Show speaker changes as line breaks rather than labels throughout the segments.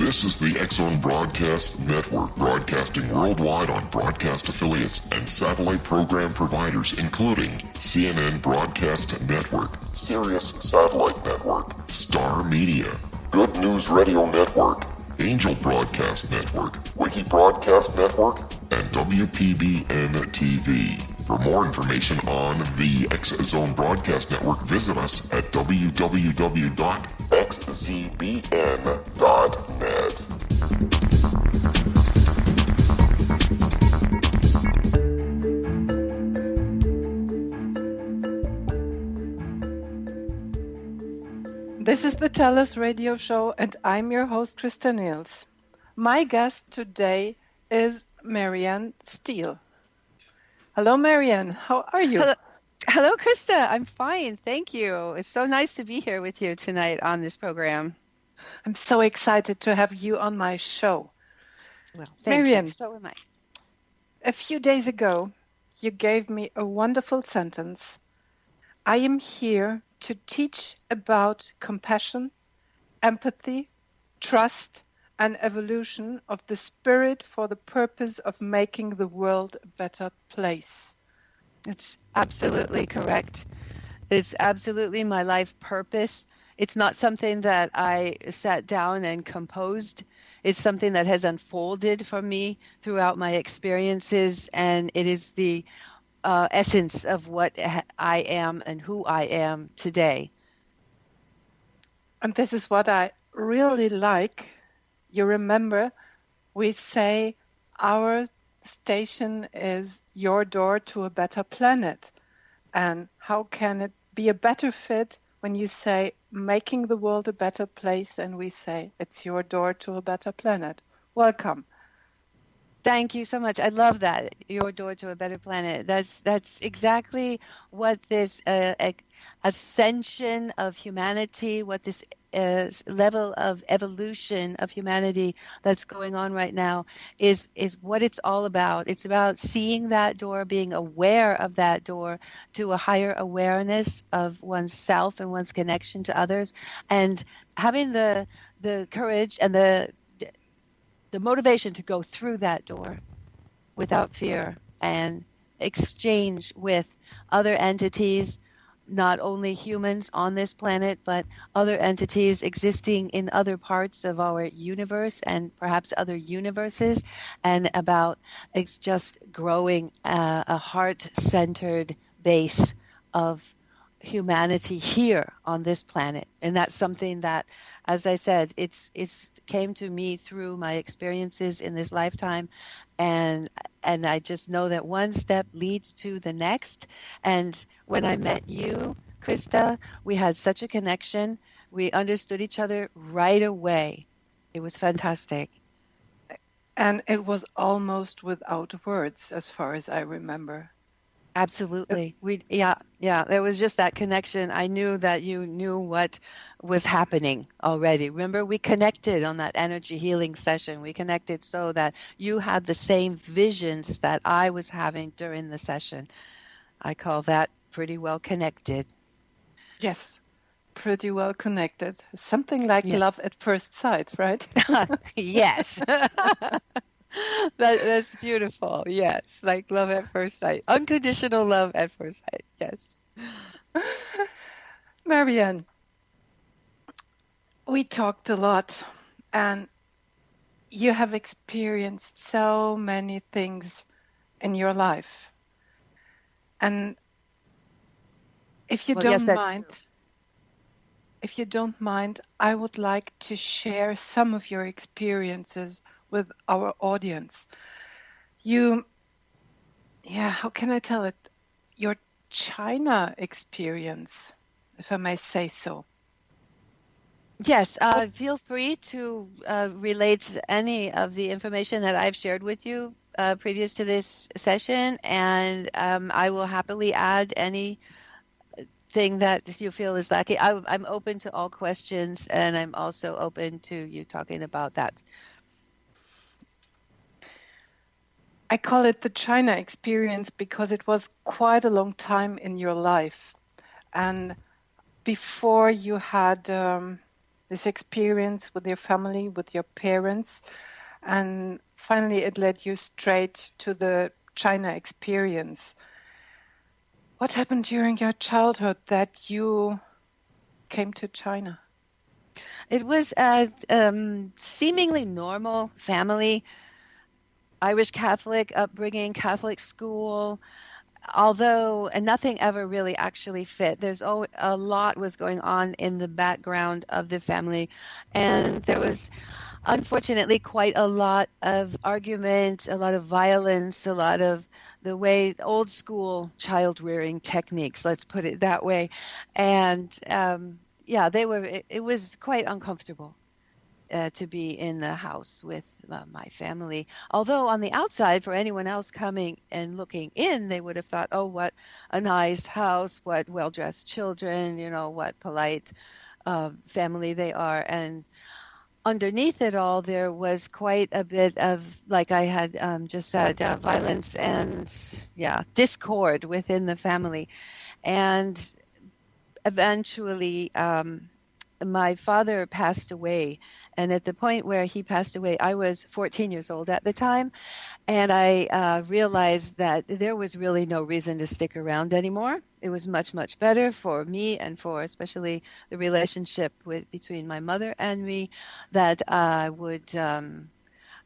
This is the X-Zone Broadcast Network, broadcasting worldwide on broadcast affiliates and satellite program providers, including CNN Broadcast Network, Sirius Satellite Network, Star Media, Good News Radio Network, Angel Broadcast Network, Wiki Broadcast Network, and WPBN TV. For more information on the X-Zone Broadcast Network, visit us at www.xzbn.net.
This is the TellUs radio show, and I'm your host, Christa Nehls. My guest today is Marianne Steele. Hello, Marianne. How are you?
Hello, Christa. I'm fine. Thank you. It's so nice to be here with you tonight on this program.
I'm so excited to have you on my show.
Well, thank
Marianne,
you. So am I.
A few days ago, you gave me a wonderful sentence. I am here to teach about compassion, empathy, trust, and evolution of the spirit for the purpose of making the world a better place.
It's absolutely correct. It's absolutely my life purpose. It's not something that I sat down and composed. It's something that has unfolded for me throughout my experiences, and it is the essence of what I am and who I am today.
And this is what I really like. You remember, we say our station is your door to a better planet. And how can it be a better fit when you say making the world a better place and we say it's your door to a better planet? Welcome.
Thank you so much. I love that. Your door to a better planet. That's exactly what this ascension of humanity, what this level of evolution of humanity that's going on right now is what it's all about. It's about seeing that door, being aware of that door to a higher awareness of oneself and one's connection to others, and having the courage and the motivation to go through that door without fear and exchange with other entities, not only humans on this planet, but other entities existing in other parts of our universe and perhaps other universes, and about it's just growing a heart-centered base of humanity here on this planet. And that's something that, as I said, it's came to me through my experiences in this lifetime, and I just know that one step leads to the next. And when I met you, Christa, we had such a connection. We understood each other right away. It was fantastic.
And it was almost without words, as far as I remember.
Absolutely. There was just that connection. I knew that you knew what was happening already. Remember, we connected on that energy healing session. We connected so that you had the same visions that I was having during the session. I call that pretty well connected.
Yes, pretty well connected. Something like love at first sight, right?
Yes. That's beautiful. Yes, like love at first sight. Unconditional love at first sight. Yes.
Marianne, we talked a lot, and you have experienced so many things in your life. And if you don't mind, I would like to share some of your experiences with our audience. How can I tell it? Your China experience, if I may say so.
Yes, feel free to relate any of the information that I've shared with you previous to this session, and I will happily add anything that you feel is lacking. I'm open to all questions, and I'm also open to you talking about that.
I call it the China experience because it was quite a long time in your life. And before you had this experience with your family, with your parents, and finally it led you straight to the China experience. What happened during your childhood that you came to China?
It was a seemingly normal family, Irish Catholic upbringing, Catholic school, although nothing ever really actually fit. There's a lot was going on in the background of the family, and there was unfortunately quite a lot of argument, a lot of violence, a lot of the way old school child rearing techniques, let's put it that way. And it was quite uncomfortable to be in the house with my family. Although on the outside, for anyone else coming and looking in, they would have thought, oh, what a nice house, what well-dressed children, what polite family they are. And underneath it all, there was quite a bit of, like I had just said, violence and discord within the family. And eventually, my father passed away. And at the point where he passed away, I was 14 years old at the time. And I realized that there was really no reason to stick around anymore. It was much, much better for me and for especially the relationship between my mother and me that I would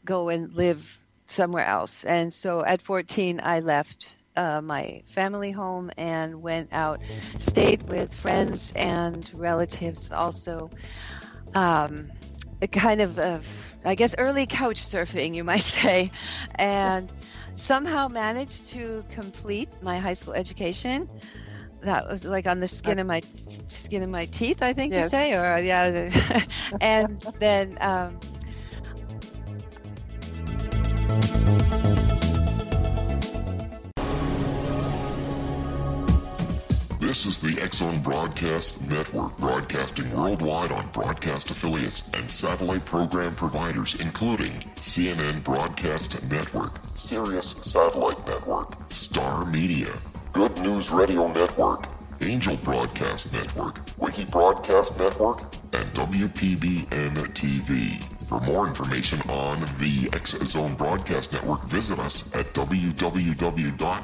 go and live somewhere else. And so at 14, I left my family home and went out, stayed with friends and relatives also. A kind of, I guess, early couch surfing, you might say, and somehow managed to complete my high school education. That was like on the skin of my teeth, I think you say, or and then.
This is the X-Zone Broadcast Network, broadcasting worldwide on broadcast affiliates and satellite program providers, including CNN Broadcast Network, Sirius Satellite Network, Star Media, Good News Radio Network, Angel Broadcast Network, Wiki Broadcast Network, and WPBN TV. For more information on the X-Zone Broadcast Network, visit us at www.xzbn.net.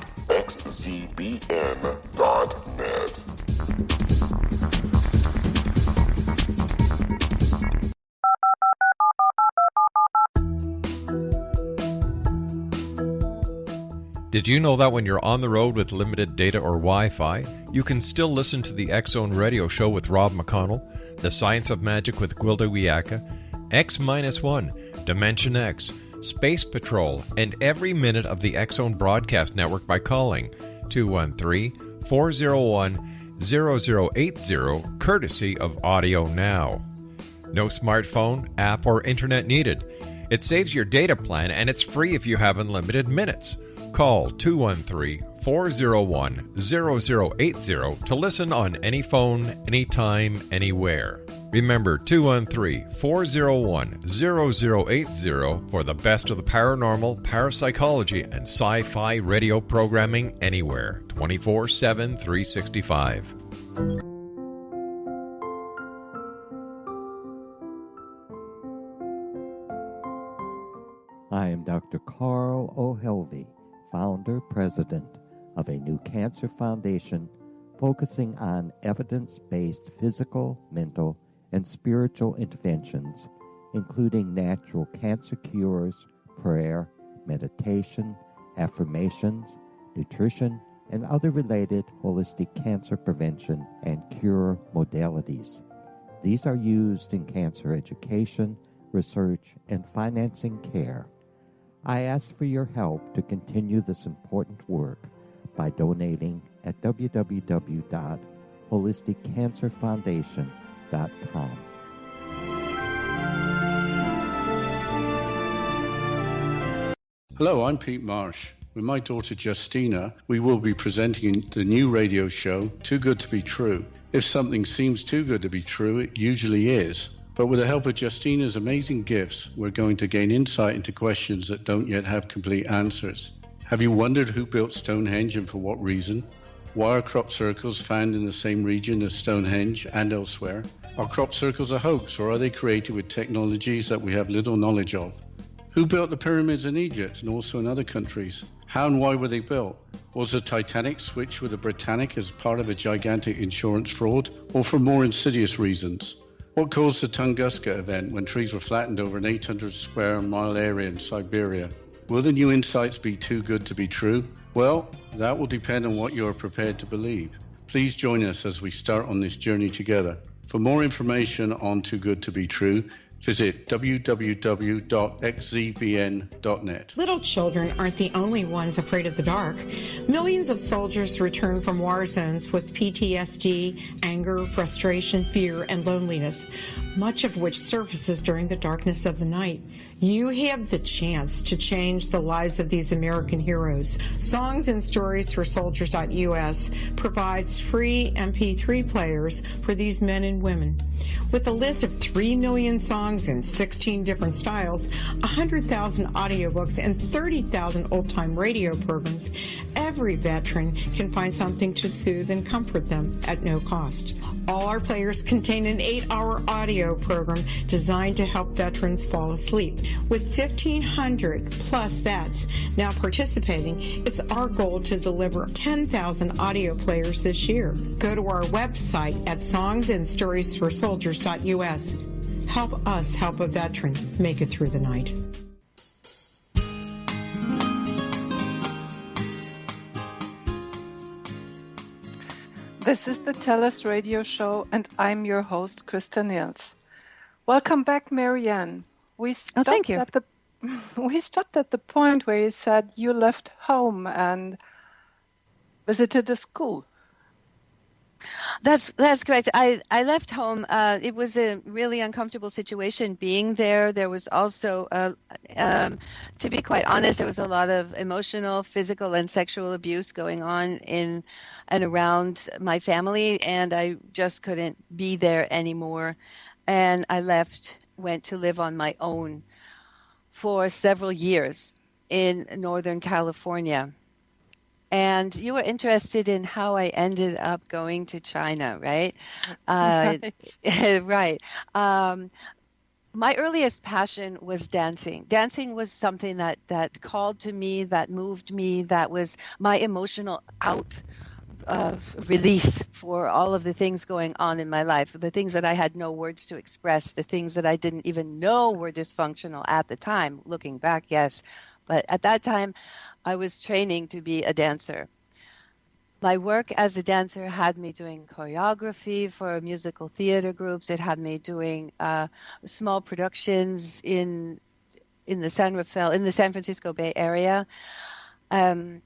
Did you know that when you're on the road with limited data or Wi-Fi, you can still listen to the X-Zone Radio Show with Rob McConnell, The Science of Magic with Gwilda Wiyaka, X-1, Dimension X, Space Patrol, and every minute of the X-Zone Broadcast Network by calling 213-401-0080, courtesy of Audio Now. No smartphone, app, or internet needed. It saves your data plan, and it's free if you have unlimited minutes. Call 213-401-0080 to listen on any phone, anytime, anywhere. Remember 213-401-0080 for the best of the paranormal, parapsychology, and sci-fi radio programming anywhere, 24/7, 365.
I am Dr. Carl O'Helvey, founder, president of a new cancer foundation focusing on evidence-based physical, mental, and spiritual interventions, including natural cancer cures, prayer, meditation, affirmations, nutrition, and other related holistic cancer prevention and cure modalities. These are used in cancer education, research, and financing care. I ask for your help to continue this important work by donating at www.holisticcancerfoundation.com.
Hello, I'm Pete Marsh. With my daughter Justina, we will be presenting the new radio show, Too Good to Be True. If something seems too good to be true, it usually is. But with the help of Justina's amazing gifts, we're going to gain insight into questions that don't yet have complete answers. Have you wondered who built Stonehenge and for what reason? Why are crop circles found in the same region as Stonehenge and elsewhere? Are crop circles a hoax, or are they created with technologies that we have little knowledge of? Who built the pyramids in Egypt and also in other countries? How and why were they built? Was the Titanic switched with the Britannic as part of a gigantic insurance fraud, or for more insidious reasons? What caused the Tunguska event when trees were flattened over an 800 square mile area in Siberia? Will the new insights be too good to be true? Well, that will depend on what you are prepared to believe. Please join us as we start on this journey together. For more information on Too Good to Be True, visit www.xzbn.net.
Little children aren't the only ones afraid of the dark. Millions of soldiers return from war zones with PTSD, anger, frustration, fear, and loneliness, much of which surfaces during the darkness of the night. You have the chance to change the lives of these American heroes. Songs and Stories for Soldiers.us provides free MP3 players for these men and women. With a list of 3 million songs in 16 different styles, 100,000 audiobooks, and 30,000 old-time radio programs, every veteran can find something to soothe and comfort them at no cost. All our players contain an 8-hour audio program designed to help veterans fall asleep. With 1,500 plus vets now participating, it's our goal to deliver 10,000 audio players this year. Go to our website at songsandstoriesforsoldiers.us. Help us help a veteran make it through the night.
This is the TellUs radio show, and I'm your host, Christa Nehls. Welcome back, Marianne. We stopped
thank you.
We stopped at the point where you said you left home and visited a school.
That's correct. I left home. It was a really uncomfortable situation being there. There was also, to be quite honest, there was a lot of emotional, physical, and sexual abuse going on in and around my family, and I just couldn't be there anymore. And I went to live on my own for several years in Northern California. And you were interested in how I ended up going to China, right? Right. My earliest passion was dancing. Dancing was something that called to me, that moved me, that was my emotional release for all of the things going on in my life, the things that I had no words to express, the things that I didn't even know were dysfunctional at the time. Looking back, yes. But at that time, I was training to be a dancer. My work as a dancer had me doing choreography for musical theater groups. It had me doing small productions in the San Francisco Bay Area. There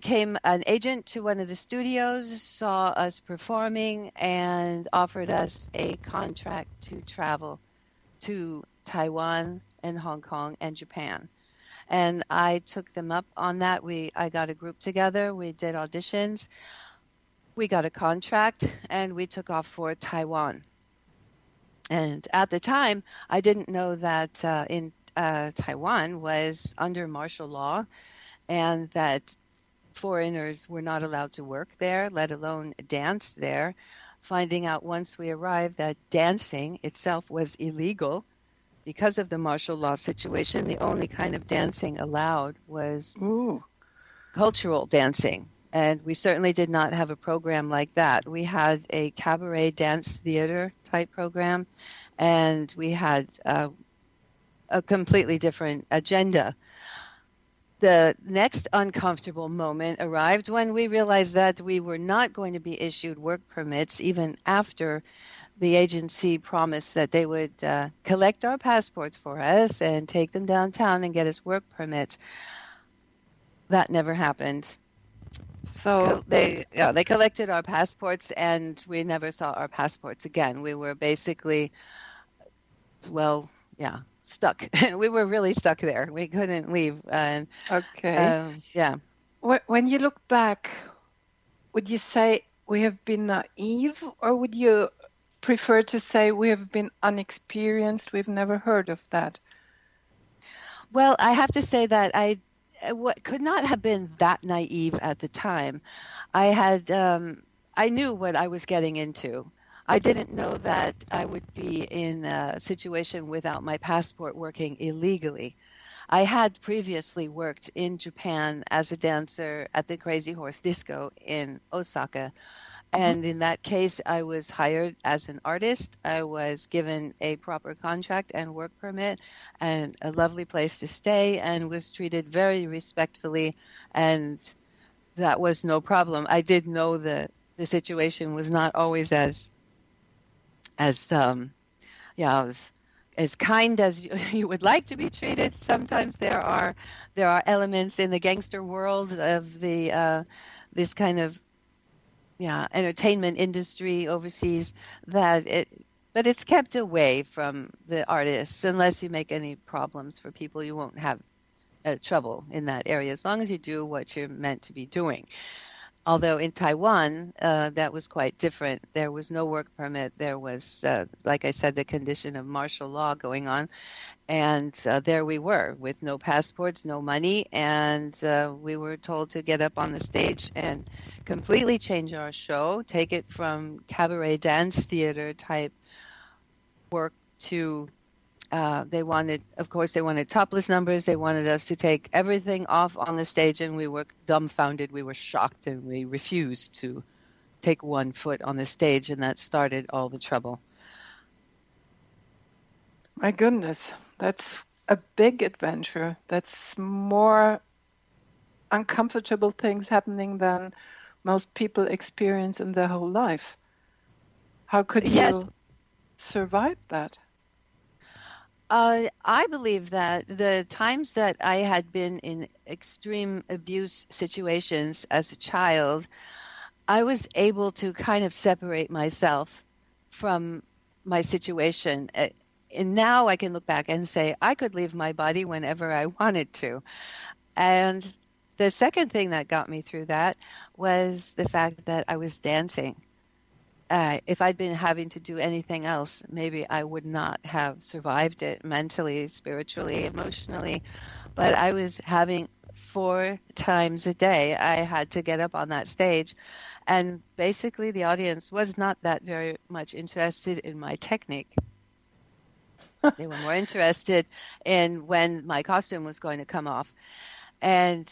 came an agent to one of the studios, saw us performing, and offered us a contract to travel to Taiwan and Hong Kong and Japan. And I took them up on that. I got a group together. We did auditions. We got a contract, and we took off for Taiwan. And at the time, I didn't know that Taiwan was under martial law, and that foreigners were not allowed to work there, let alone dance there. Finding out once we arrived that dancing itself was illegal because of the martial law situation. The only kind of dancing allowed was cultural dancing. And we certainly did not have a program like that. We had a cabaret dance theater type program, and we had a completely different agenda. The next uncomfortable moment arrived when we realized that we were not going to be issued work permits even after the agency promised that they would collect our passports for us and take them downtown and get us work permits. That never happened. So they collected our passports, and we never saw our passports again. We were basically, stuck. We were really stuck there. We couldn't leave. Yeah.
When you look back, would you say we have been naive, or would you prefer to say we have been unexperienced? We've never heard of that.
Well, I have to say that what could not have been that naive at the time. I knew what I was getting into. I didn't know that I would be in a situation without my passport working illegally. I had previously worked in Japan as a dancer at the Crazy Horse Disco in Osaka. And in that case, I was hired as an artist. I was given a proper contract and work permit and a lovely place to stay, and was treated very respectfully. And that was no problem. I did know that the situation was not always as kind as you would like to be treated. Sometimes there are elements in the gangster world of the this kind of entertainment industry overseas but it's kept away from the artists. Unless you make any problems for people, you won't have trouble in that area as long as you do what you're meant to be doing. Although in Taiwan, that was quite different. There was no work permit. There was, like I said, the condition of martial law going on. And there we were with no passports, no money. And we were told to get up on the stage and completely change our show, take it from cabaret dance theater type work to they wanted topless numbers. They wanted us to take everything off on the stage, and we were dumbfounded. We were shocked, and we refused to take one foot on the stage, and that started all the trouble.
My goodness, that's a big adventure. That's more uncomfortable things happening than most people experience in their whole life. How could you survive that?
I believe that the times that I had been in extreme abuse situations as a child, I was able to kind of separate myself from my situation. And now I can look back and say I could leave my body whenever I wanted to. And the second thing that got me through that was the fact that I was dancing. If I'd been having to do anything else, maybe I would not have survived it mentally, spiritually, emotionally. But I was having 4 times a day, I had to get up on that stage. And basically the audience was not that very much interested in my technique. They were more interested in when my costume was going to come off. And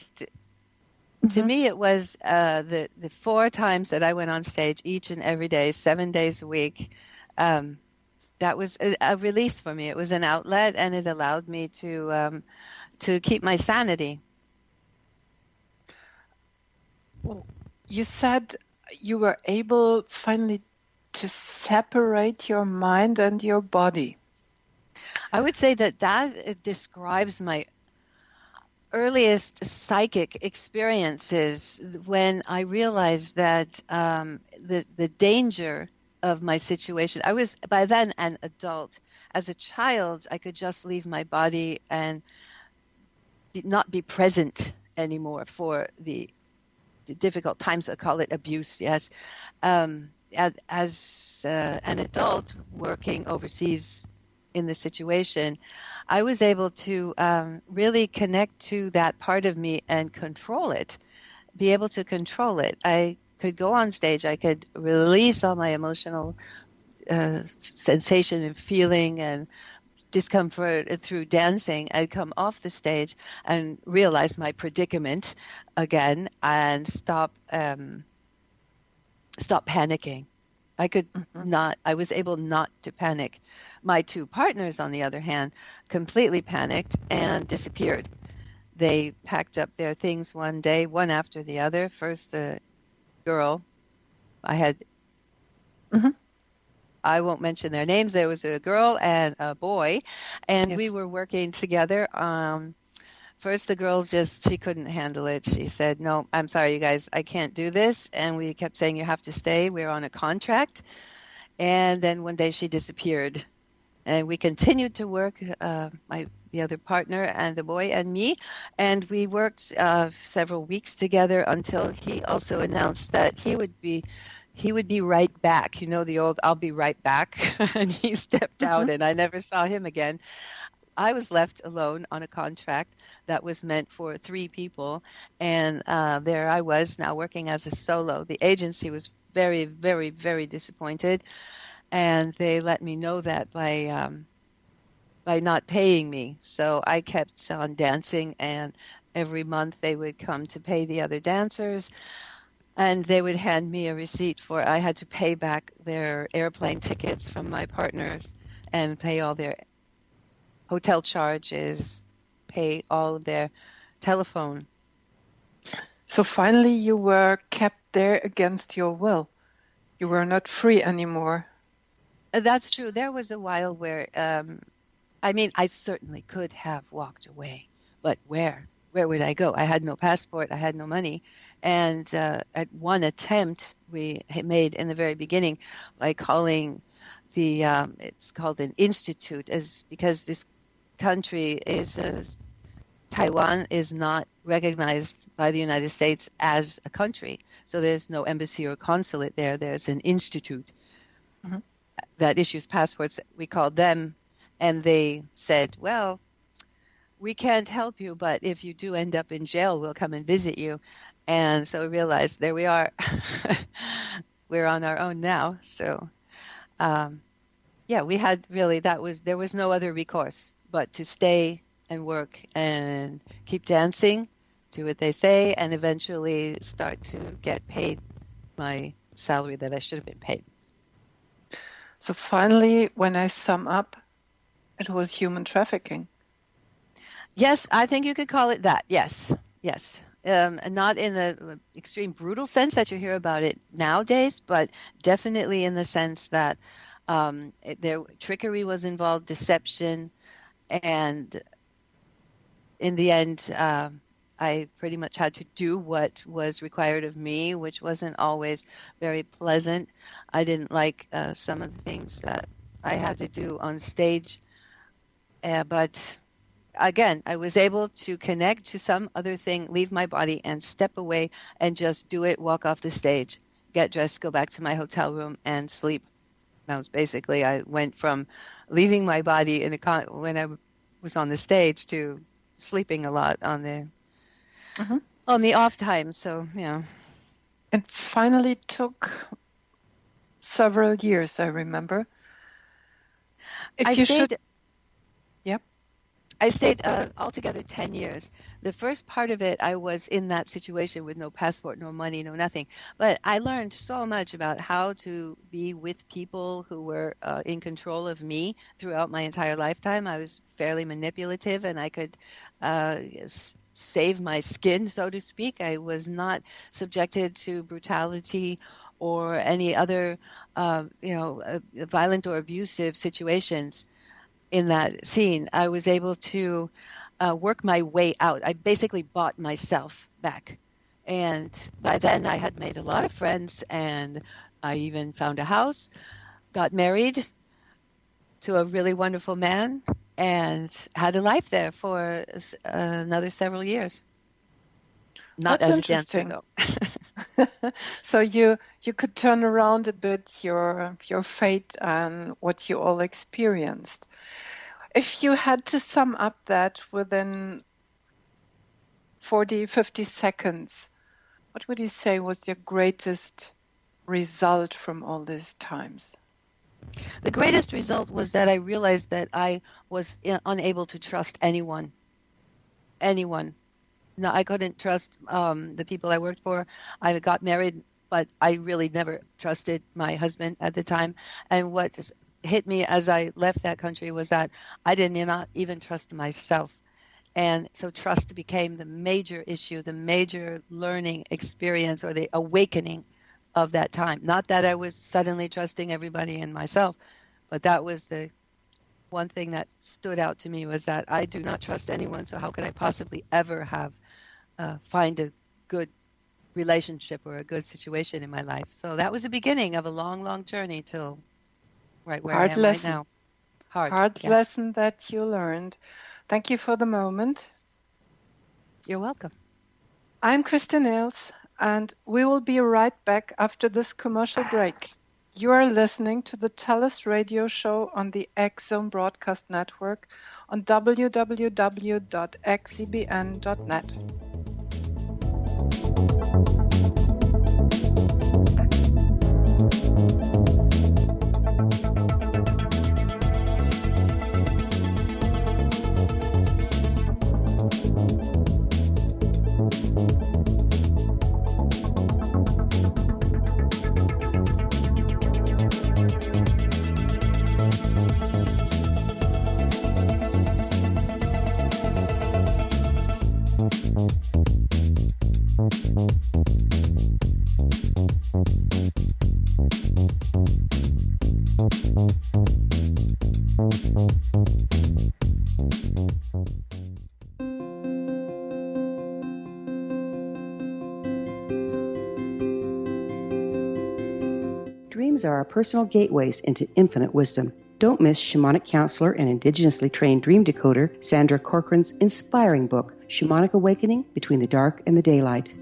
to me, it was the 4 times that I went on stage each and every day, 7 days a week. That was a release for me. It was an outlet, and it allowed me to keep my sanity.
You said you were able finally to separate your mind and your body.
I would say that describes my earliest psychic experiences, when I realized that the danger of my situation. I was by then an adult. As a child, I could just leave my body and not be present anymore for the difficult times. I call it abuse, yes. As an adult working overseas in the situation, I was able to really connect to that part of me and control it, be able to control it. I could go on stage, I could release all my emotional sensation and feeling and discomfort through dancing. I'd come off the stage and realize my predicament again and stop panicking. I was able not to panic. My 2 partners, on the other hand, completely panicked and disappeared. They packed up their things one day, one after the other. First, the girl, I won't mention their names. There was a girl and a boy, and we were working together. First, the girl she couldn't handle it. She said, "No, I'm sorry, you guys, I can't do this." And we kept saying, "You have to stay. We're on a contract." And then one day she disappeared. And we continued to work, the other partner and the boy and me. And we worked several weeks together until he also announced that he would be right back. You know, the old "I'll be right back." And he stepped out, and I never saw him again. I was left alone on a contract that was meant for 3 people. And there I was now working as a solo. The agency was very, very, very disappointed. And they let me know that by not paying me. So I kept on dancing, and every month they would come to pay the other dancers, and they would hand me a receipt for I had to pay back their airplane tickets from my partners and pay all their hotel charges, pay all of their telephone.
So finally you were kept there against your will. You were not free anymore.
That's true. There was a while where, I certainly could have walked away, but where? Where would I go? I had no passport. I had no money. And at one attempt we had made in the very beginning by calling it's called an institute, because this country is, Taiwan is not recognized by the United States as a country. So there's no embassy or consulate there. There's an institute that issues passports. We called them, and they said, well, we can't help you, but if you do end up in jail, we'll come and visit you. And so we realized, there we are. We're on our own now. So, we had really, there was no other recourse but to stay and work and keep dancing, do what they say, and eventually start to get paid my salary that I should have been paid.
So finally, when I sum up, it was human trafficking.
Yes, I think you could call it that. Yes. Not in the extreme brutal sense that you hear about it nowadays, but definitely in the sense that trickery was involved, deception, and in the end, I pretty much had to do what was required of me, which wasn't always very pleasant. I didn't like some of the things that I had to do on stage, but again, I was able to connect to some other thing, leave my body and step away and just do it, walk off the stage, get dressed, go back to my hotel room and sleep. That was basically, I went from leaving my body when I was on the stage to sleeping a lot on the off time. So, yeah.
It finally took several years, I remember.
I stayed altogether 10 years. The first part of it, I was in that situation with no passport, no money, no nothing. But I learned so much about how to be with people who were in control of me throughout my entire lifetime. I was fairly manipulative, and I could save my skin, so to speak. I was not subjected to brutality or any other, violent or abusive situations. In that scene, I was able to work my way out. I basically bought myself back. And by then I had made a lot of friends, and I even found a house, got married to a really wonderful man, and had a life there for another several years. Not
That's
as a dancer, though.
So you could turn around a bit your fate and what you all experienced. If you had to sum up that within 40, 50 seconds, what would you say was your greatest result from all these times?
The greatest result was that I realized that I was unable to trust anyone. No, I couldn't trust the people I worked for. I got married, but I really never trusted my husband at the time. And what hit me as I left that country was that I did not even trust myself. And so trust became the major issue, the major learning experience, or the awakening of that time. Not that I was suddenly trusting everybody and myself, but that was the one thing that stood out to me, was that I do not trust anyone. So how could I possibly ever find a good relationship or a good situation in my life? So that was the beginning of a long, long journey till right where I am right now. Hard
lesson that you learned. Thank you for the moment.
You're welcome.
I'm Christa Nehls, and we will be right back after this commercial break. You are listening to the TellUs radio show on the X Zone Broadcast Network on www.xcbn.net.
Dreams are our personal gateways into infinite wisdom. Don't miss shamanic counselor and indigenously trained dream decoder Sandra Corcoran's inspiring book, Shamanic Awakening Between the Dark and the Daylight.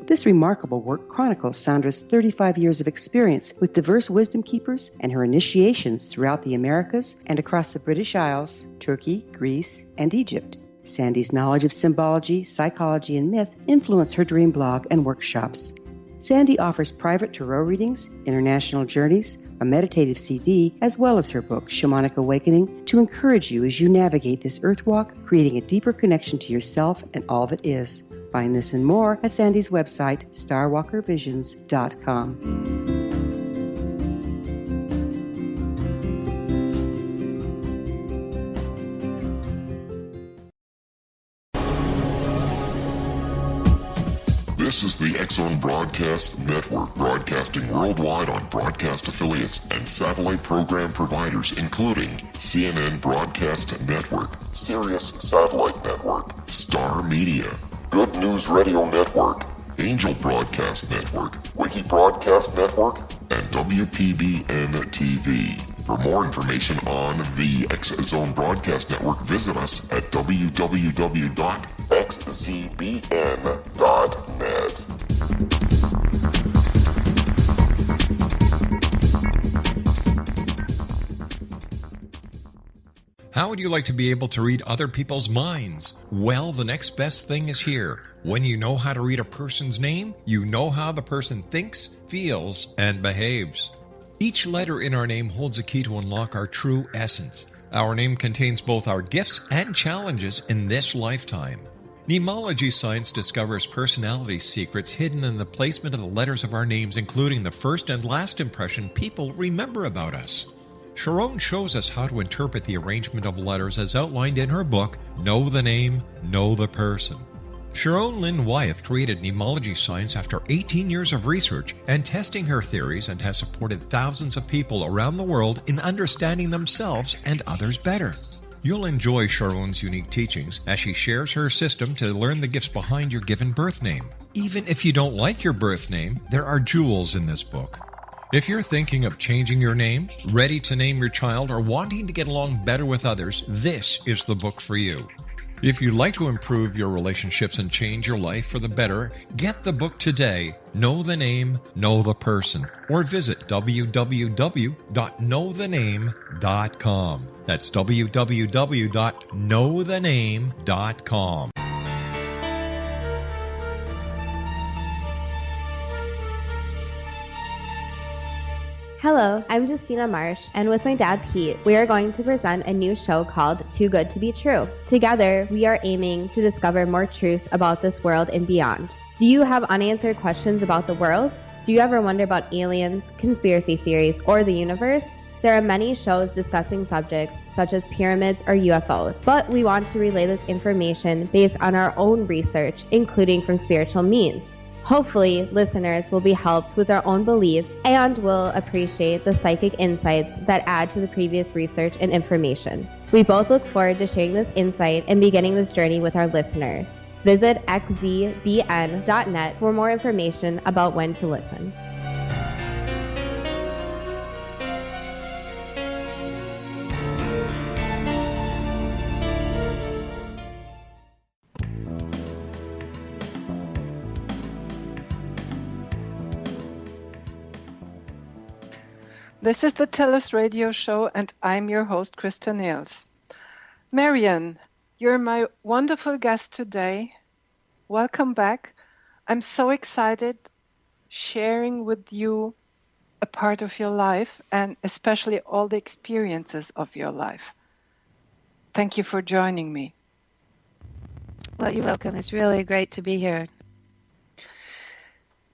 This remarkable work chronicles Sandra's 35 years of experience with diverse wisdom keepers and her initiations throughout the Americas and across the British Isles, Turkey, Greece, and Egypt. Sandy's knowledge of symbology, psychology, and myth influence her dream blog and workshops. Sandy offers private tarot readings, international journeys, a meditative CD, as well as her book, Shamanic Awakening, to encourage you as you navigate this earth walk, creating a deeper connection to yourself and all that is. Find this and more at Sandy's website, starwalkervisions.com.
This is the X-Zone Broadcast Network, broadcasting worldwide on broadcast affiliates and satellite program providers, including CNN Broadcast Network, Sirius Satellite Network, Star Media, Good News Radio Network, Angel Broadcast Network, Wiki Broadcast Network, and WPBN TV. For more information on the X-Zone Broadcast Network, visit us at www.xzbn.net.
How would you like to be able to read other people's minds? Well, the next best thing is here. When you know how to read a person's name, you know how the person thinks, feels, and behaves. Each letter in our name holds a key to unlock our true essence. Our name contains both our gifts and challenges in this lifetime. Mnemology science discovers personality secrets hidden in the placement of the letters of our names, including the first and last impression people remember about us. Sharon shows us how to interpret the arrangement of letters as outlined in her book, Know the Name, Know the Person. Sharon Lynn Wyeth created mnemology science after 18 years of research and testing her theories, and has supported thousands of people around the world in understanding themselves and others better. You'll enjoy Sharon's unique teachings as she shares her system to learn the gifts behind your given birth name. Even if you don't like your birth name, there are jewels in this book. If you're thinking of changing your name, ready to name your child, or wanting to get along better with others, this is the book for you. If you'd like to improve your relationships and change your life for the better, get the book today, Know the Name, Know the Person, or visit www.knowthename.com. That's www.knowthename.com.
Hello, I'm Justina Marsh, and with my dad Pete, we are going to present a new show called Too Good to Be True. Together, we are aiming to discover more truths about this world and beyond. Do you have unanswered questions about the world? Do you ever wonder about aliens, conspiracy theories, or the universe? There are many shows discussing subjects such as pyramids or UFOs, but we want to relay this information based on our own research, including from spiritual means. Hopefully, listeners will be helped with their own beliefs and will appreciate the psychic insights that add to the previous research and information. We both look forward to sharing this insight and beginning this journey with our listeners. Visit xzbn.net for more information about when to listen.
This is the TellUs radio show, and I'm your host, Christa Nehls. Marianne, you're my wonderful guest today. Welcome back. I'm so excited sharing with you a part of your life and especially all the experiences of your life. Thank you for joining me.
Well, you're welcome. It's really great to be here.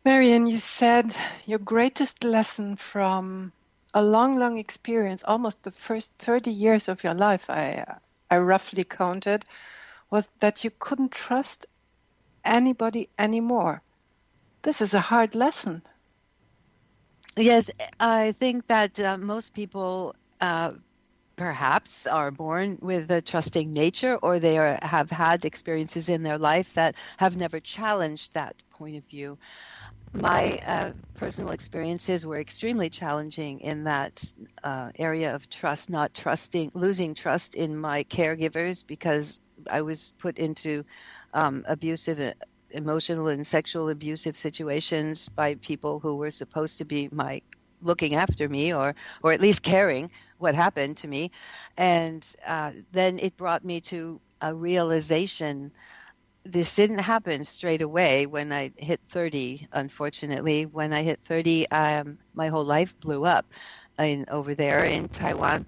Marianne, you said your greatest lesson from a long, long experience, almost the first 30 years of your life, I roughly counted, was that you couldn't trust anybody anymore. This is a hard lesson.
Yes, I think that most people perhaps are born with a trusting nature, or they have had experiences in their life that have never challenged that point of view. My personal experiences were extremely challenging in that area of trust, not trusting, losing trust in my caregivers because I was put into abusive, emotional and sexual abusive situations by people who were supposed to be looking after me or at least caring what happened to me. And then it brought me to a realization. This didn't happen straight away when I hit 30, unfortunately. When I hit 30, my whole life blew up over there in Taiwan.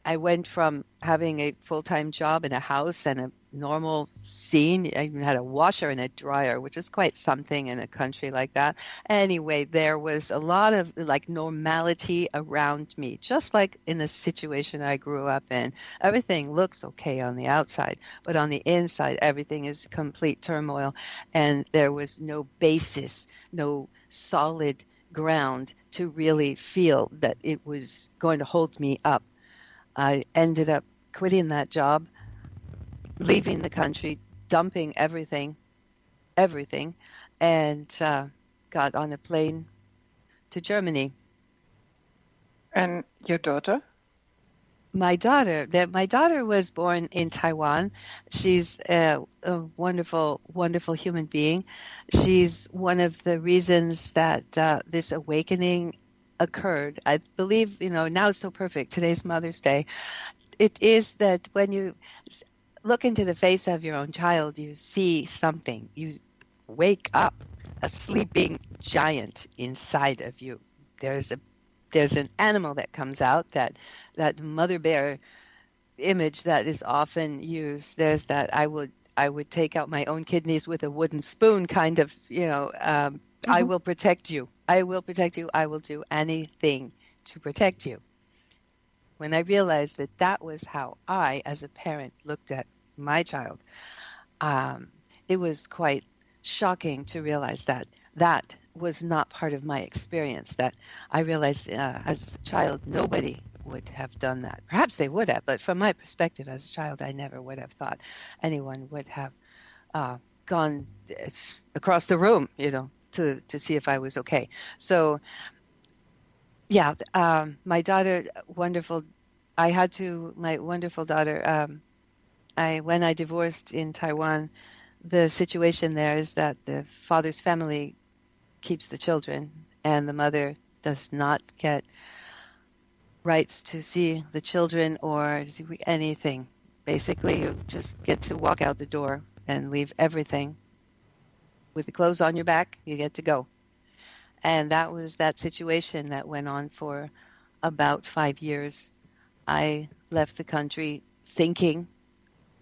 I went from having a full-time job in a house and a normal scene. I even had a washer and a dryer, which is quite something in a country like that. Anyway, there was a lot of normality around me, just like in the situation I grew up in. Everything looks okay on the outside, but on the inside, everything is complete turmoil. And there was no basis, no solid ground to really feel that it was going to hold me up. I ended up quitting that job, leaving the country, dumping everything, and got on a plane to Germany.
And your daughter?
My daughter was born in Taiwan. She's a wonderful, wonderful human being. She's one of the reasons that this awakening occurred. I believe, now it's so perfect. Today's Mother's Day. It is that when you look into the face of your own child, you see something. You wake up a sleeping giant inside of you. There's an animal that comes out, that mother bear image that is often used. There's that I would take out my own kidneys with a wooden spoon kind of, I will protect you. I will protect you. I will do anything to protect you. When I realized that was how I, as a parent, looked at my child, it was quite shocking to realize that was not part of my experience. That I realized as a child, nobody would have done that. Perhaps they would have, but from my perspective as a child, I never would have thought anyone would have gone across the room, to see if I was okay. So, yeah, my daughter, wonderful. My wonderful daughter, when I divorced in Taiwan, the situation there is that the father's family keeps the children and the mother does not get rights to see the children or do anything. Basically, you just get to walk out the door and leave everything. With the clothes on your back, you get to go. And that was that situation that went on for about 5 years. I left the country thinking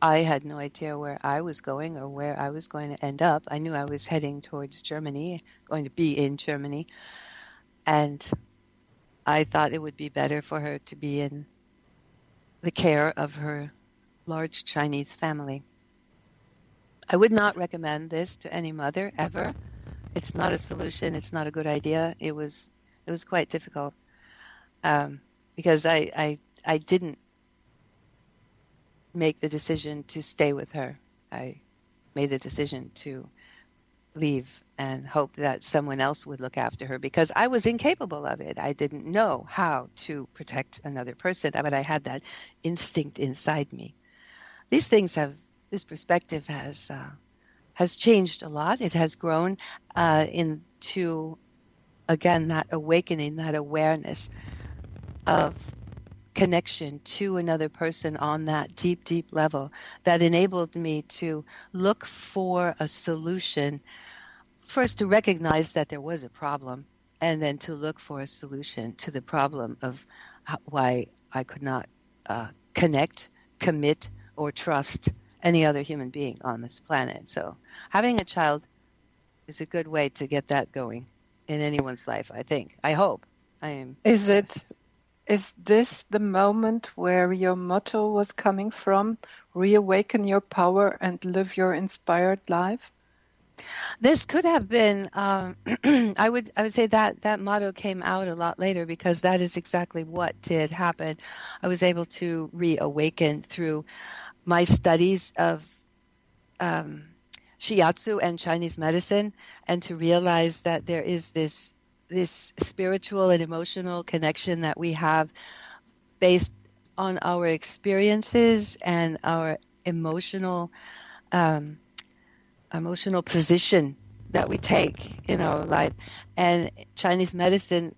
I had no idea where I was going or where I was going to end up. I knew I was heading towards Germany, going to be in Germany. And I thought it would be better for her to be in the care of her large Chinese family. I would not recommend this to any mother ever. It's not a solution. It's not a good idea. It was quite difficult because I didn't make the decision to stay with her. I made the decision to leave and hope that someone else would look after her because I was incapable of it. I didn't know how to protect another person, but I had that instinct inside me. This perspective has changed a lot. It has grown into, again, that awakening, that awareness of connection to another person on that deep, deep level that enabled me to look for a solution. First, to recognize that there was a problem, and then to look for a solution to the problem of why I could not connect, commit, or trust any other human being on this planet. So having a child is a good way to get that going in anyone's life, I think. I hope.
Is this the moment where your motto was coming from? Reawaken your power and live your inspired life?
This could have been, I would say that motto came out a lot later, because that is exactly what did happen. I was able to reawaken through my studies of Shiatsu and Chinese medicine, and to realize that there is this spiritual and emotional connection that we have based on our experiences and our emotional position that we take in our life. And Chinese medicine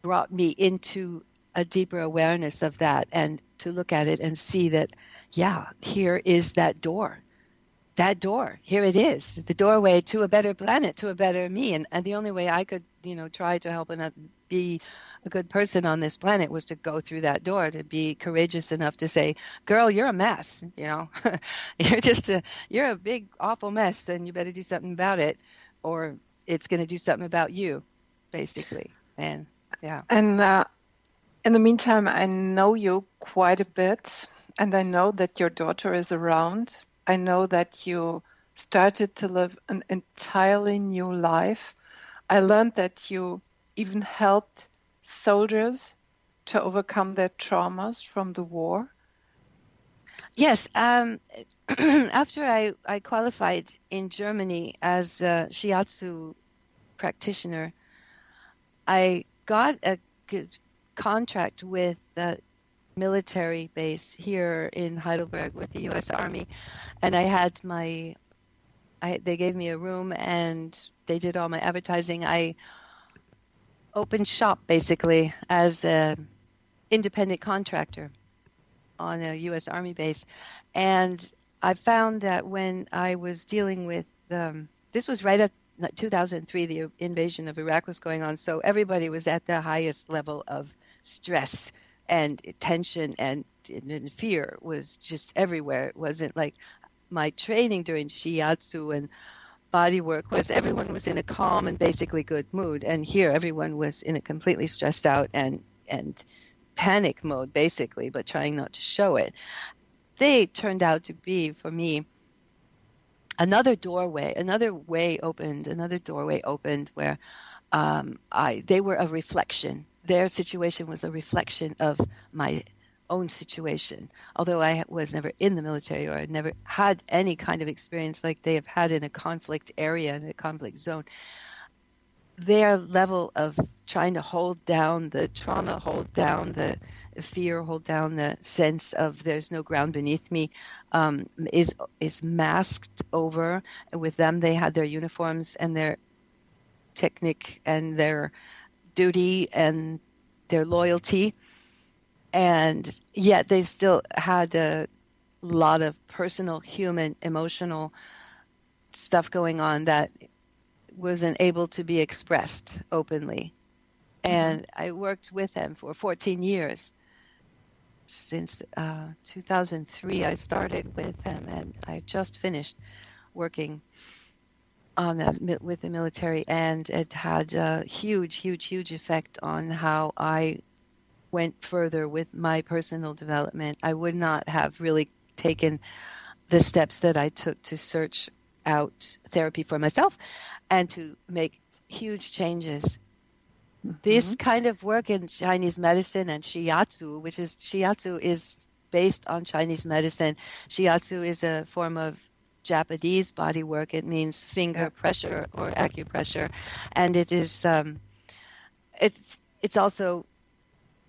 brought me into a deeper awareness of that, and to look at it and see that, yeah, here is that door. That door, here it is, the doorway to a better planet, to a better me. And the only way I could, try to help and be a good person on this planet was to go through that door, to be courageous enough to say, girl, you're a mess, you're a big, awful mess, and you better do something about it, or it's going to do something about you, basically. And yeah.
And in the meantime, I know you quite a bit, and I know that your daughter is around. I know that you started to live an entirely new life. I learned that you even helped soldiers to overcome their traumas from the war.
Yes. After I qualified in Germany as a Shiatsu practitioner, I got a good contract with the military base here in Heidelberg with the U.S. Army, and I had they gave me a room and they did all my advertising. I opened shop basically as an independent contractor on a U.S. Army base, and I found that when I was dealing with this was right at 2003, the invasion of Iraq was going on, so everybody was at the highest level of stress and tension and fear was just everywhere. It wasn't like my training during Shiatsu and Bodywork was everyone was in a calm and basically good mood, and here everyone was in a completely stressed out and panic mode basically, but trying not to show it. They turned out to be, for me, another doorway opened where they were a reflection. Their situation was a reflection of my own situation. Although I was never in the military, or I never had any kind of experience like they have had in a conflict area, in a conflict zone, their level of trying to hold down the trauma, hold down the fear, hold down the sense of there's no ground beneath me, is masked over. With them, they had their uniforms and their technique and their duty and their loyalty, and yet they still had a lot of personal, human, emotional stuff going on that wasn't able to be expressed openly. And I worked with them for 14 years. Since 2003, I started with them, and I just finished working on that with the military, and it had a huge effect on how I went further with my personal development. I would not have really taken the steps that I took to search out therapy for myself and to make huge changes. This kind of work in Chinese medicine and Shiatsu is based on Chinese medicine. Shiatsu is a form of Japanese body work. It means finger pressure or acupressure, and it is it's also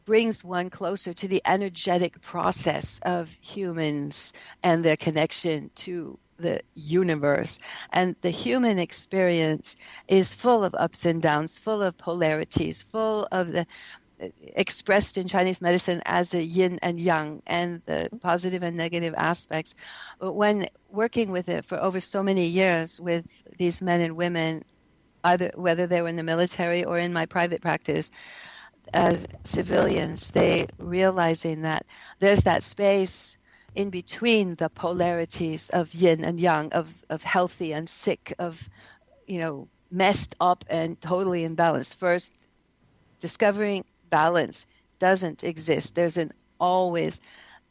brings one closer to the energetic process of humans and their connection to the universe. And the human experience is full of ups and downs, full of polarities, full of expressed in Chinese medicine as a yin and yang, and the positive and negative aspects. But when working with it for over so many years with these men and women, either whether they were in the military or in my private practice as civilians, they realizing that there's that space in between the polarities of yin and yang, of healthy and sick, of, messed up and totally imbalanced. First, discovering balance doesn't exist. There's always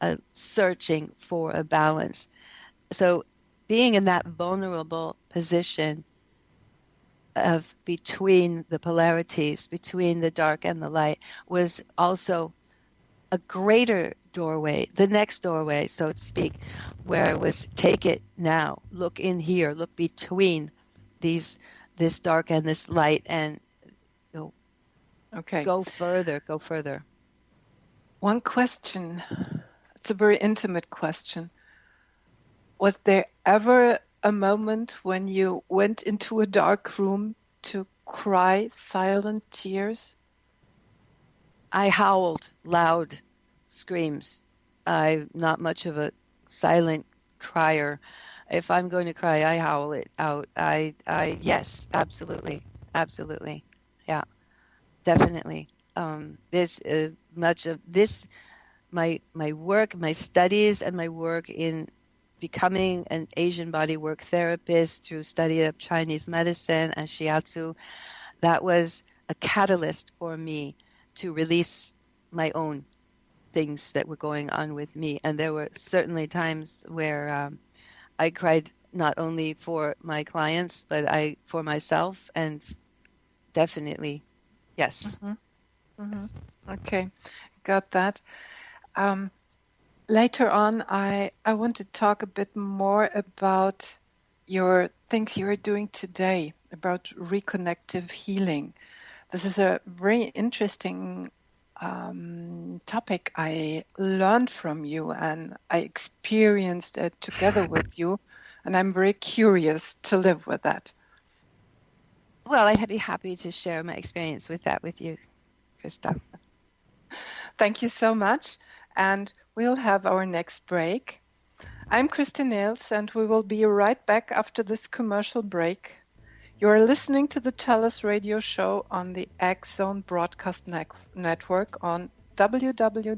a searching for a balance. So being in that vulnerable position of between the polarities, between the dark and the light, was also a greater doorway, the next doorway, so to speak, where it was take it now, look in here, look between this dark and this light, and go further.
One question, it's a very intimate question. Was there ever a moment when you went into a dark room to cry silent tears?
I howled loud screams. I'm not much of a silent crier. If I'm going to cry, I howl it out. Yes, absolutely. Yeah, definitely. There's much of this, my work, my studies, and my work in becoming an Asian bodywork therapist through study of Chinese medicine and Shiatsu. That was a catalyst for me to release my own things that were going on with me. And there were certainly times where I cried not only for my clients, but for myself, and definitely, yes.
Mm-hmm. Mm-hmm. Okay, got that. Later on, I want to talk a bit more about your things you are doing today, about reconnective healing. This is a very interesting topic I learned from you, and I experienced it together with you, and I'm very curious to live with that.
Well, I'd be happy to share my experience with you, Christa.
Thank you so much, and we'll have our next break. I'm Christa Nehls, and we will be right back after this commercial break. You are listening to the TellUs radio show on the X-Zone Broadcast Network on www.xzbn.net.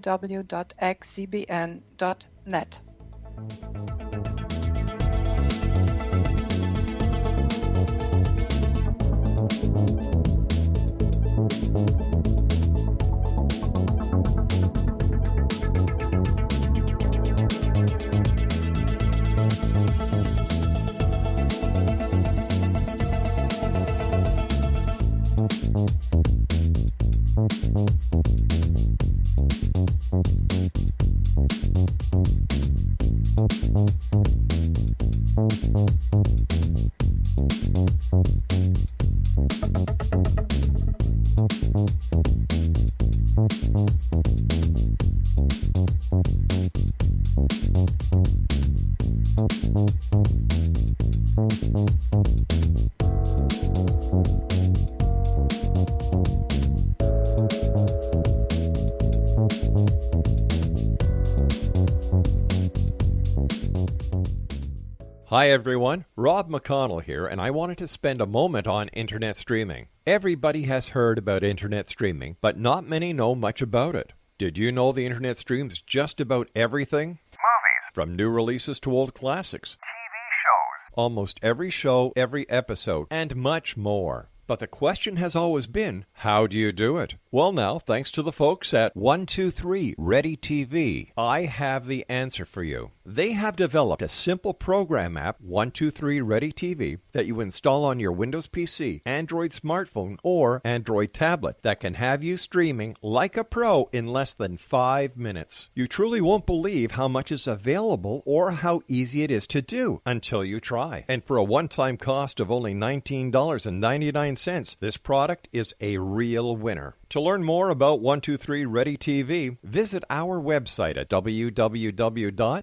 Hi everyone, Rob McConnell here, and I wanted to spend a moment on internet streaming. Everybody has heard about internet streaming, but not many know much about it. Did you know the internet streams just about everything?
Movies.
From new releases to old classics.
TV shows.
Almost every show, every episode, and much more. But the question has always been, how do you do it? Well now, thanks to the folks at 123 Ready TV, I have the answer for you. They have developed a simple program app, 123 Ready TV, that you install on your Windows PC, Android smartphone, or Android tablet that can have you streaming like a pro in less than 5 minutes. You truly won't believe how much is available or how easy it is to do until you try. And for a one-time cost of only $19.99, this product is a real winner. To learn more about 123 Ready TV, visit our website at www.xzbn.net.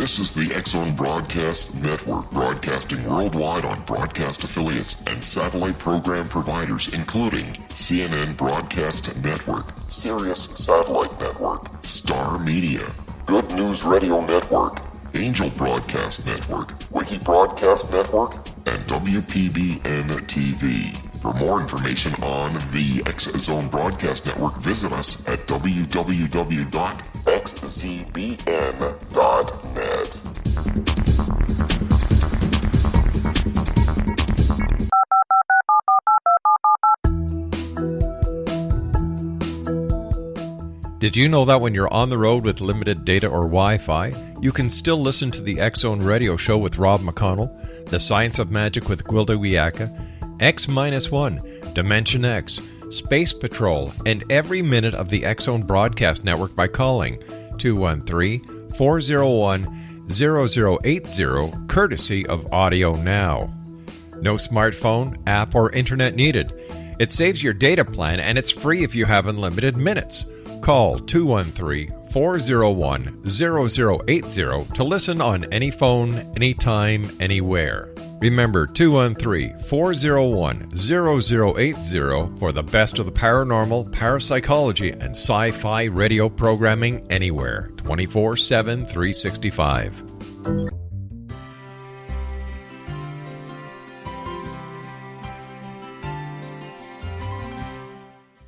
This is the X-Zone Broadcast Network, broadcasting worldwide on broadcast affiliates and satellite program providers, including CNN Broadcast Network, Sirius Satellite Network, Star Media, Good News Radio Network, Angel Broadcast Network, Wiki Broadcast Network, and WPBN TV. For more information on the X-Zone Broadcast Network, visit us at www.xzbn.net.
Did you know that when you're on the road with limited data or Wi-Fi, you can still listen to the X-Zone Radio Show with Rob McConnell, The Science of Magic with Gwilda Wiyaka, X-1, Dimension X, Space Patrol, and every minute of the X-Zone Broadcast Network by calling 213-401-0080, courtesy of Audio Now. No smartphone, app, or internet needed. It saves your data plan, and it's free if you have unlimited minutes. Call 213-401-0080 to listen on any phone, anytime, anywhere. Remember, 213-401-0080 for the best of the paranormal, parapsychology, and sci-fi radio programming anywhere, 24/7, 365.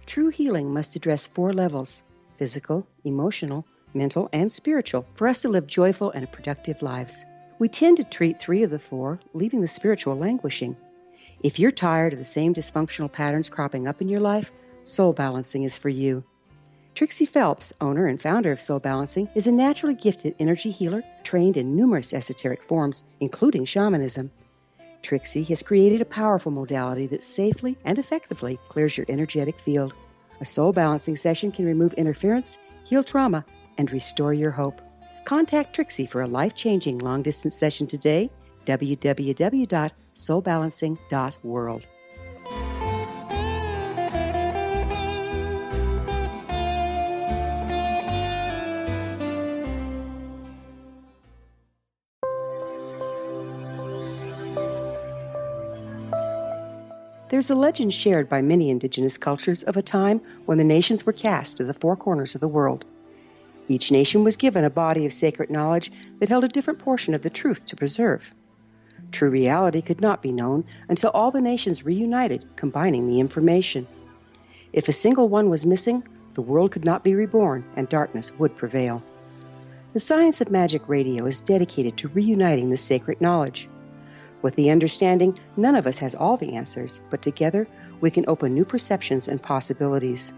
True healing must address 4 levels: physical, emotional, mental, and spiritual, for us to live joyful and productive lives. We tend to treat 3 of the 4, leaving the spiritual languishing. If you're tired of the same dysfunctional patterns cropping up in your life, Soul Balancing is for you. Trixie Phelps, owner and founder of Soul Balancing, is a naturally gifted energy healer trained in numerous esoteric forms, including shamanism. Trixie has created a powerful modality that safely and effectively clears your energetic field. A Soul Balancing session can remove interference, heal trauma, and restore your hope. Contact Trixie for a life-changing long-distance session today, www.soulbalancing.world. There's a legend shared by many indigenous cultures of a time when the nations were cast to the 4 corners of the world. Each nation was given a body of sacred knowledge that held a different portion of the truth to preserve. True reality could not be known until all the nations reunited, combining the information. If a single one was missing, the world could not be reborn and darkness would prevail. The Science of Magic Radio is dedicated to reuniting the sacred knowledge. With the understanding, none of us has all the answers, but together we can open new perceptions and possibilities.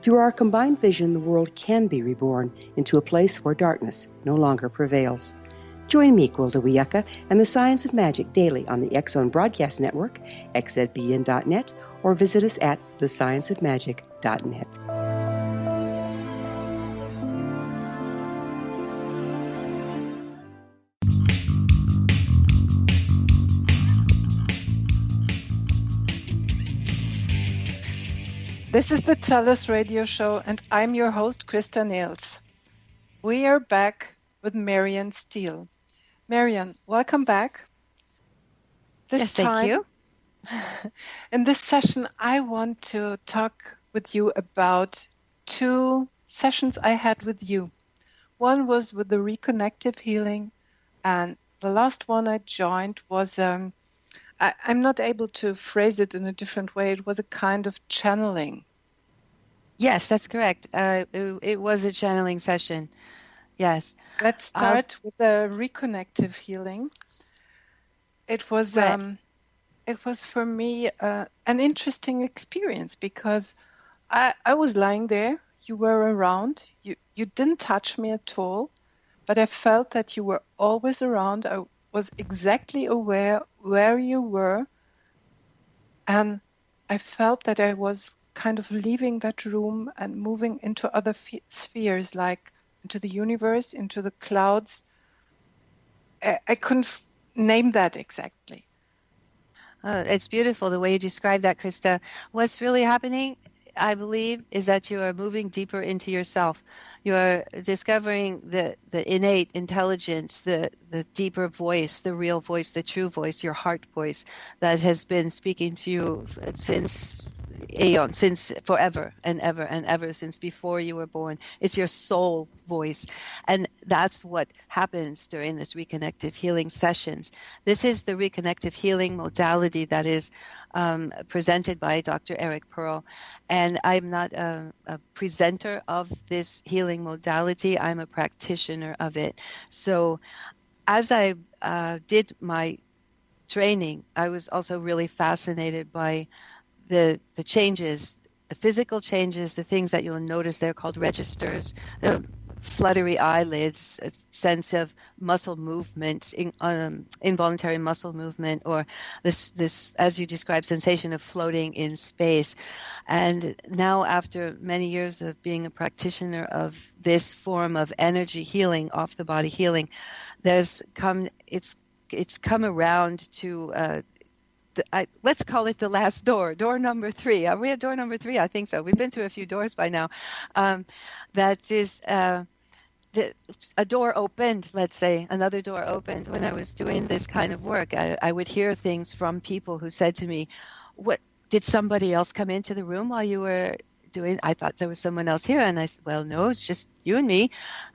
Through our combined vision, the world can be reborn into a place where darkness no longer prevails. Join me, Gwilda Wiyaka, and the Science of Magic daily on the X-Zone Broadcast Network, xzbn.net, or visit us at thescienceofmagic.net.
This is the TellUs radio show, and I'm your host, Christa Nehls. We are back with Marianne Steele. Marianne, welcome back.
Thank you.
In this session, I want to talk with you about 2 sessions I had with you. One was with the reconnective healing, and the last one I joined was I'm not able to phrase it in a different way. It was a kind of channeling.
Yes, that's correct. It was a channeling session. Yes.
Let's start with the reconnective healing. It was for me an interesting experience because I was lying there. You were around. You didn't touch me at all, but I felt that you were always around. I was exactly aware where you were, and I felt that I was kind of leaving that room and moving into other spheres, like into the universe, into the clouds. I couldn't name that exactly.
It's beautiful the way you describe that, Christa. What's really happening I believe, is that you are moving deeper into yourself. You are discovering the innate intelligence, the deeper voice, the real voice, the true voice, your heart voice that has been speaking to you since aeon, since forever and ever and ever, since before you were born. It's your soul voice. And that's what happens during this reconnective healing sessions. This is the reconnective healing modality that is presented by Dr. Eric Pearl. And I'm not a presenter of this healing modality. I'm a practitioner of it. So as I did my training, I was also really fascinated by the changes, the physical changes, the things that you'll notice. They're called registers, the fluttery eyelids, a sense of muscle movement, involuntary muscle movement, or this, as you described, sensation of floating in space. And now, after many years of being a practitioner of this form of energy healing, off the body healing, it's come around to let's call it the last door number 3. Are we at door number 3? I think so. We've been through a few doors by now. That is a door opened, let's say, another door opened when I was doing this kind of work. I would hear things from people who said to me, "What, did somebody else come into the room while you were doing?" I thought there was someone else here. And I said, "Well, no, it's just you and me.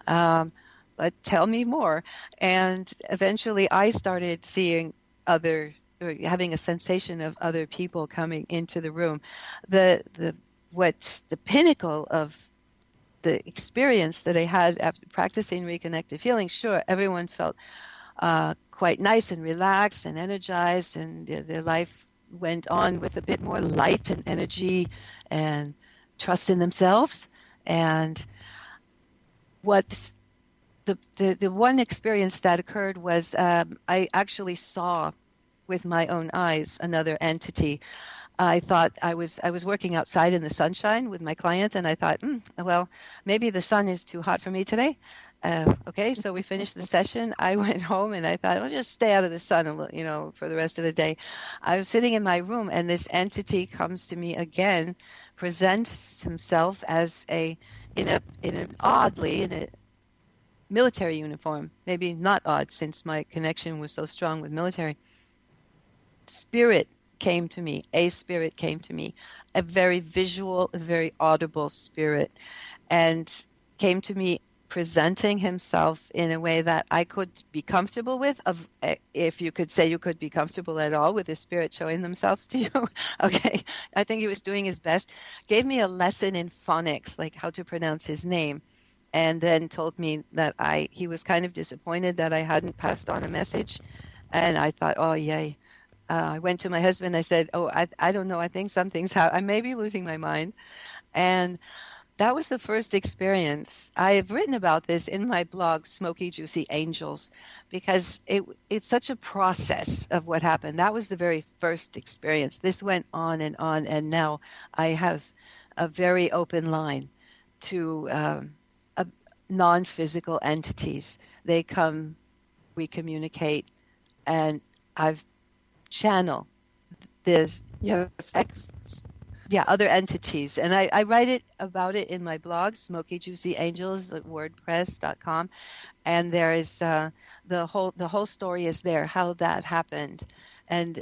But tell me more." And eventually I started seeing having a sensation of other people coming into the room. What's the pinnacle of the experience that I had after practicing reconnective healing? Sure, everyone felt quite nice and relaxed and energized, and their life went on with a bit more light and energy and trust in themselves. And what the one experience that occurred was I actually saw with my own eyes another entity. I thought I was working outside in the sunshine with my client, and I thought, well, maybe the sun is too hot for me today. Okay, so we finished the session. I went home and I thought, I'll just stay out of the sun, for the rest of the day. I was sitting in my room, and this entity comes to me again, presents himself as in a military uniform. Maybe not odd, since my connection was so strong with military. A spirit came to me, a very visual, a very audible spirit, and came to me presenting himself in a way that I could be comfortable with, if you could say you could be comfortable at all with a spirit showing themselves to you. Okay, I think he was doing his best. Gave me a lesson in phonics, like how to pronounce his name, and then told me that he was kind of disappointed that I hadn't passed on a message. And I thought, oh, yay. I went to my husband. I said, I don't know. I think something's I may be losing my mind. And that was the first experience. I have written about this in my blog, Smoky Juicy Angels, because it's such a process of what happened. That was the very first experience. This went on, and now I have a very open line to non-physical entities. They come, we communicate, and I've channel this other entities, and I write about it in my blog, Smoky Juicy Angels at wordpress.com, and there is the whole story is there, how that happened. And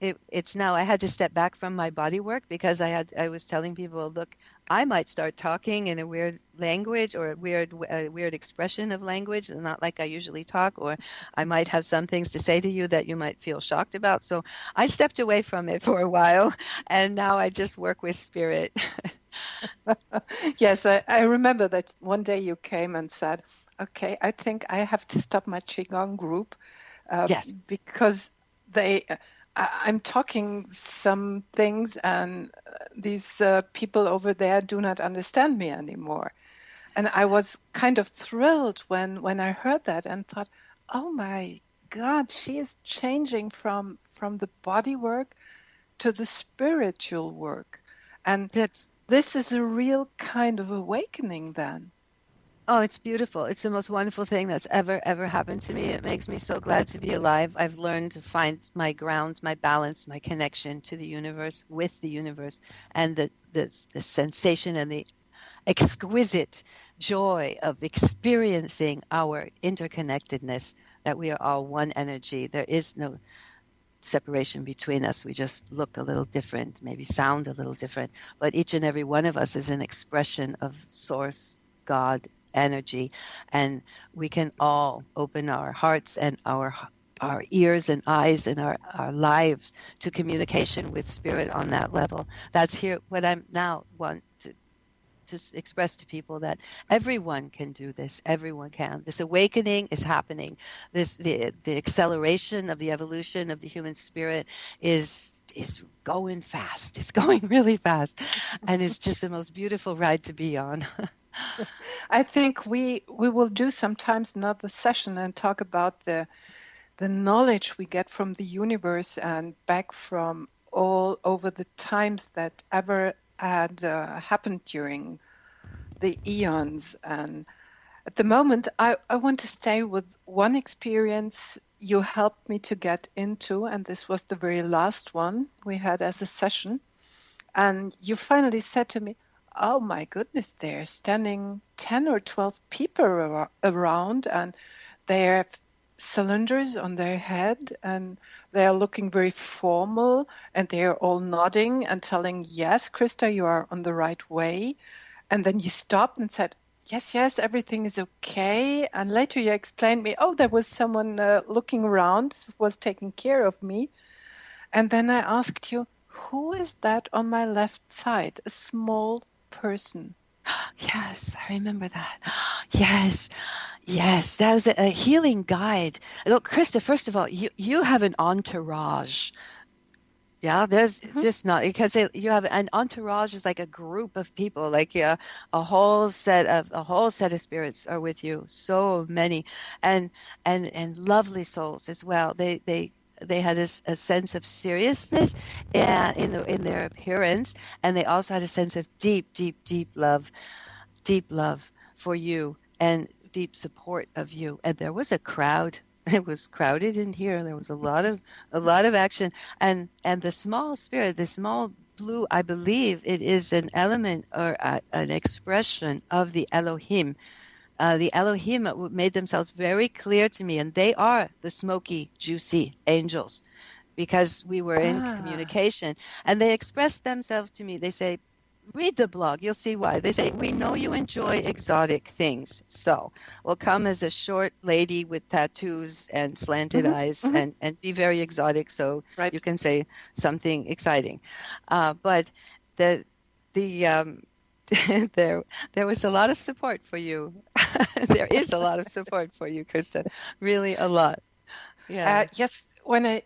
it's now I had to step back from my body work because I was telling people, look, I might start talking in a weird language or a weird expression of language, not like I usually talk, or I might have some things to say to you that you might feel shocked about. So I stepped away from it for a while, and now I just work with spirit.
Yes, I remember that one day you came and said, okay, I think I have to stop my Qigong group because I'm talking some things, and these people over there do not understand me anymore. And I was kind of thrilled when I heard that and thought, oh my God, she is changing from the body work to the spiritual work. And this is a real kind of awakening then.
Oh, it's beautiful. It's the most wonderful thing that's ever happened to me. It makes me so glad to be alive. I've learned to find my ground, my balance, my connection to the universe, with the universe, and the sensation and the exquisite joy of experiencing our interconnectedness, that we are all one energy. There is no separation between us. We just look a little different, maybe sound a little different, but each and every one of us is an expression of Source, God, energy, and we can all open our hearts and our ears and eyes and our lives to communication with Spirit on that level. That's here what I'm now want to express to people, that everyone can do this. Everyone can. This awakening is happening. The acceleration of the evolution of the human spirit is going fast. It's going really fast, and it's just the most beautiful ride to be on.
I think we will do sometimes another session and talk about the knowledge we get from the universe and back from all over the times that ever had happened during the eons. And at the moment, I want to stay with one experience you helped me to get into, and this was the very last one we had as a session. And you finally said to me, oh my goodness, they're standing 10 or 12 people around, and they have cylinders on their head, and they're looking very formal, and they're all nodding and telling, yes, Christa, you are on the right way. And then you stopped and said, yes, everything is okay. And later you explained me, oh, there was someone looking around, was taking care of me. And then I asked you, who is that on my left side? A small person.
Yes, I remember that. Yes, that was a healing guide. Look, Christa, first of all, you have an entourage. Yeah, there's just not, you can say you have an entourage is like a group of people, like a whole set of spirits are with you. So many, and lovely souls as well. They had a sense of seriousness in their appearance, and they also had a sense of deep love for you and deep support of you. And there was a crowd. It was crowded in here. There was a lot of action, and the small spirit, the small blue, I believe it is an element or an expression of the Elohim. The Elohim made themselves very clear to me, and they are the smoky, juicy angels, because we were in communication, and they expressed themselves to me. They say, read the blog, you'll see why. They say, we know you enjoy exotic things, so we'll come as a short lady with tattoos and slanted eyes and be very exotic, so you can say something exciting. But there was a lot of support for you. There is a lot of support for you, Christa. Really a lot. Yeah.
Yes, when I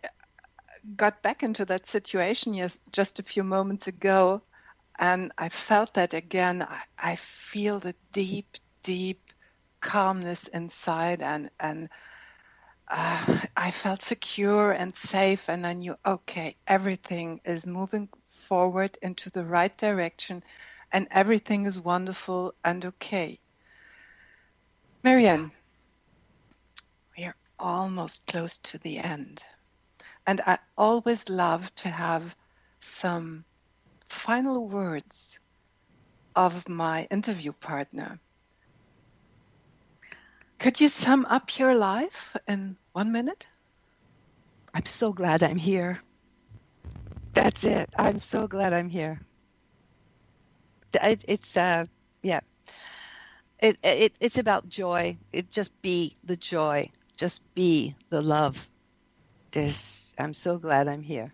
got back into that situation just a few moments ago, and I felt that again, I feel the deep calmness inside, and I felt secure and safe, and I knew, okay, everything is moving forward into the right direction, and everything is wonderful and okay. Marianne, we are almost close to the end, and I always love to have some final words of my interview partner. Could you sum up your life in 1 minute?
I'm so glad I'm here. That's it. I'm so glad I'm here. It's about joy. Just be the joy. Just be the love. I'm so glad I'm here.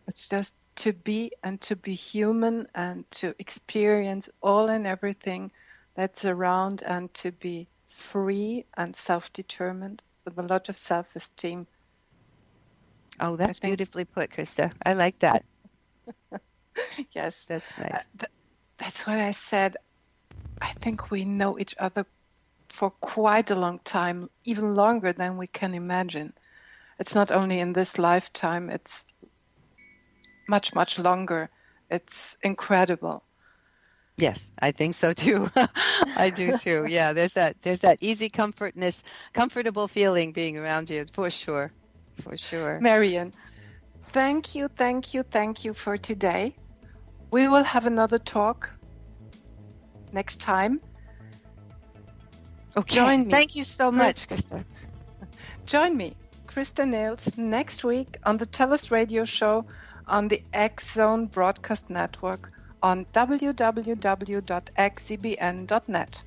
It's just to be and to be human and to experience all and everything that's around, and to be free and self-determined with a lot of self-esteem.
Oh, that's beautifully put, Christa. I like that.
Yes.
That's nice.
That's what I said. I think we know each other for quite a long time, even longer than we can imagine. It's not only in this lifetime, it's much longer. It's incredible.
Yes, I think so too. I do too. Yeah, there's that easy comfortable feeling being around you, for sure. For sure.
Marianne, thank you for today. We will have another talk next time.
Okay.
Join me.
Thank you so much, Christa.
Join me, Christa Nehls, next week on the TellUs radio show on the X Zone Broadcast Network on www.xzbn.net.